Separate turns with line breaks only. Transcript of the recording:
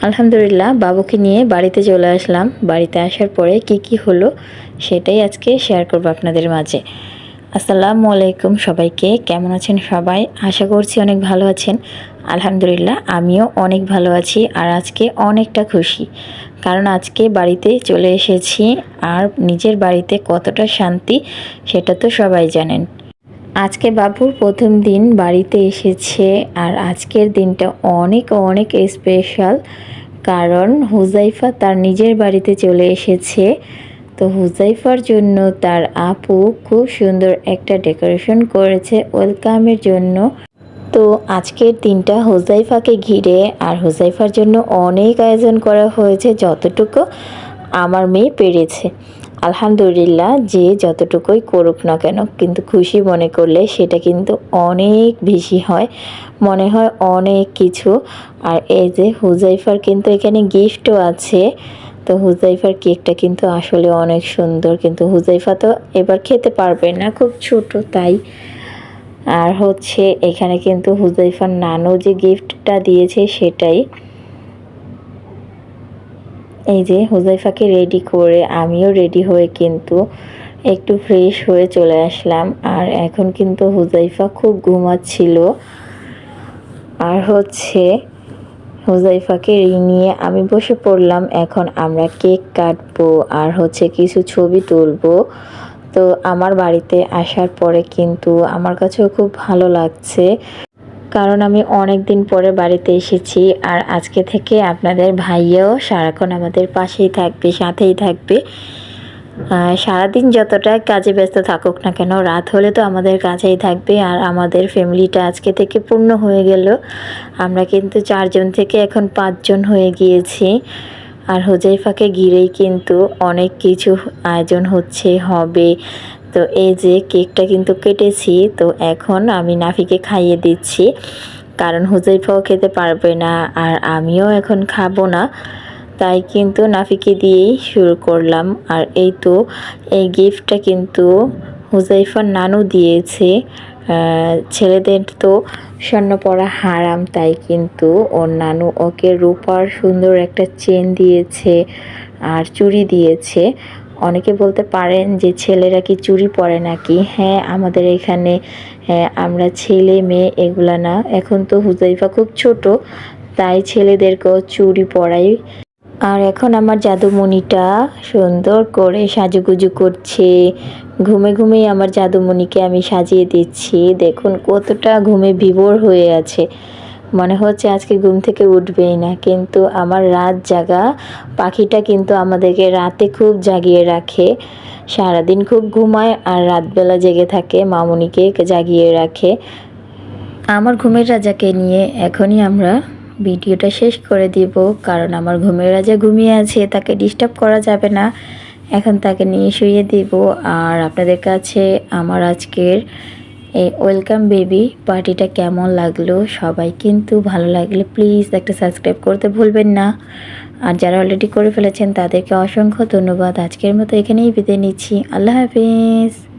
আলহামদুলিল্লাহ বাবুকে নিয়ে বাড়িতে চলে আসলাম। বাড়িতে আসার পরে কি হলো সেটাই আজকে শেয়ার করব আপনাদের মাঝে। আসসালামু আলাইকুম সবাইকে, কেমন আছেন সবাই? আশা করছি অনেক ভালো আছেন। আলহামদুলিল্লাহ আমিও অনেক ভালো আছি আর আজকে অনেকটা খুশি, কারণ আজকে বাড়িতে চলে এসেছি। আর নিজের বাড়িতে কতটা শান্তি সেটা তো সবাই জানেন। আজকে বাবুর প্রথম দিন বাড়িতে এসেছে আর আজকের দিনটা অনেক অনেক স্পেশাল, কারণ হুজাইফা তার নিজের বাড়িতে চলে এসেছে। তো হুজাইফার জন্য তার আপু খুব সুন্দর একটা ডেকোরেশন করেছে ওয়েলকামের জন্য। তো আজকের দিনটা হুজাইফাকে ঘিরে আর হুজাইফার জন্য অনেক আয়োজন করা হয়েছে, যতটুকু আমার মেয়ে পেরেছে। আলহামদুলিল্লাহ, যে যতটুকুই করুক না কেন, কিন্তু খুশি মনে করলে সেটা কিন্তু অনেক বেশি হয়, মনে হয় অনেক কিছু। আর এই যে হুজাইফার কিন্তু এখানে গিফটও আছে। তো হুজাইফার কেকটা কিন্তু আসলে অনেক সুন্দর, কিন্তু হুজাইফা তো এবার খেতে পারবে না, খুব ছোট তাই। আর হচ্ছে এখানে কিন্তু হুজাইফার নানু যে গিফটটা দিয়েছে সেটাই। এই যে হুজাইফাকে রেডি করে আমিও রেডি হয়ে কিন্তু একটু ফ্রেশ হয়ে চলে আসলাম। আর এখন কিন্তু হুজাইফা খুব ঘুমাচ্ছিল। আর হচ্ছে হুজাইফাকে নিয়ে আমি বসে পড়লাম। এখন আমরা কেক কাটবো আর হচ্ছে কিছু ছবি তুলবো। তো আমার বাড়িতে আসার পরে কিন্তু আমার কাছেও খুব ভালো লাগছে, কারণ আমি অনেক দিন পরে বাড়িতে এসেছি। আর আজকে থেকে আপনাদের ভাইয়াও সারাক্ষণ আমাদের পাশেই থাকবে, সাথেই থাকবে। সারাদিন যতটা কাজে ব্যস্ত থাকুক না কেন, রাত হলে তো আমাদের কাছেই থাকবে। আর আমাদের ফ্যামিলিটা আজকে থেকে পূর্ণ হয়ে গেল। আমরা কিন্তু 4 জন থেকে এখন 5 জন হয়ে গিয়েছি। আর হুজাইফাকে ঘিরেই কিন্তু অনেক কিছু আয়োজন হবে। তো এই যে কেকটা কিন্তু কেটেছি, তো এখন আমি নাফিকে খাইয়ে দিচ্ছি, কারণ হুজাইফাও খেতে পারবে না আর আমিও এখন খাবো না। তাই কিন্তু নাফিকে দিয়েই শুরু করলাম। আর এই তো এই গিফটটা কিন্তু হুজাইফার নানু দিয়েছে। ছেলেদের তো স্বর্ণ পরা হারাম, তাই কিন্তু ওর নানু ওকে রূপার সুন্দর একটা চেন দিয়েছে আর চুড়ি দিয়েছে। অনেকে বলতে পারেন যে ছেলেরা কি চুড়ি পরে নাকি? হ্যাঁ, আমাদের এখানে আমরা ছেলে মেয়ে এগুলা না, এখন তো হুজাইফা খুব ছোট, তাই ছেলেদেরকেও চুড়ি পরাই। আর এখন আমার জাদুমণিটা সুন্দর করে সাজুগুজু করছে। ঘুমে ঘুমেই আমার জাদুমণিকে আমি সাজিয়ে দিচ্ছি। দেখুন কতটা ঘুমে বিভোর হয়ে আছে, মনে হচ্ছে আজকে ঘুম থেকে উঠবেই না। কিন্তু আমার রাত জাগা পাখিটা কিন্তু আমাদেরকে রাতে খুব জাগিয়ে রাখে। সারাদিন খুব ঘুমায় আর রাতবেলা জেগে থাকে, মামুনিকে জাগিয়ে রাখে। আমার ঘুমের রাজাকে নিয়ে এখনই আমরা ভিডিওটা শেষ করে দিব, কারণ আমার ঘুমের রাজা ঘুমিয়ে আছে, তাকে ডিস্টার্ব করা যাবে না। এখন তাকে নিয়ে শুইয়ে দিব। আর আপনাদের কাছে আমার আজকের এই ওয়েলকাম বেবি পার্টিটা কেমন লাগলো, সবাই কিন্তু ভালো লাগলে প্লিজ একটা সাবস্ক্রাইব করতে ভুলবেন না। আর যারা অলরেডি করে ফেলেছেন তাদেরকে অসংখ্য ধন্যবাদ। আজকের মতো এখানেই বিদায় নিচ্ছি। আল্লাহ হাফিজ।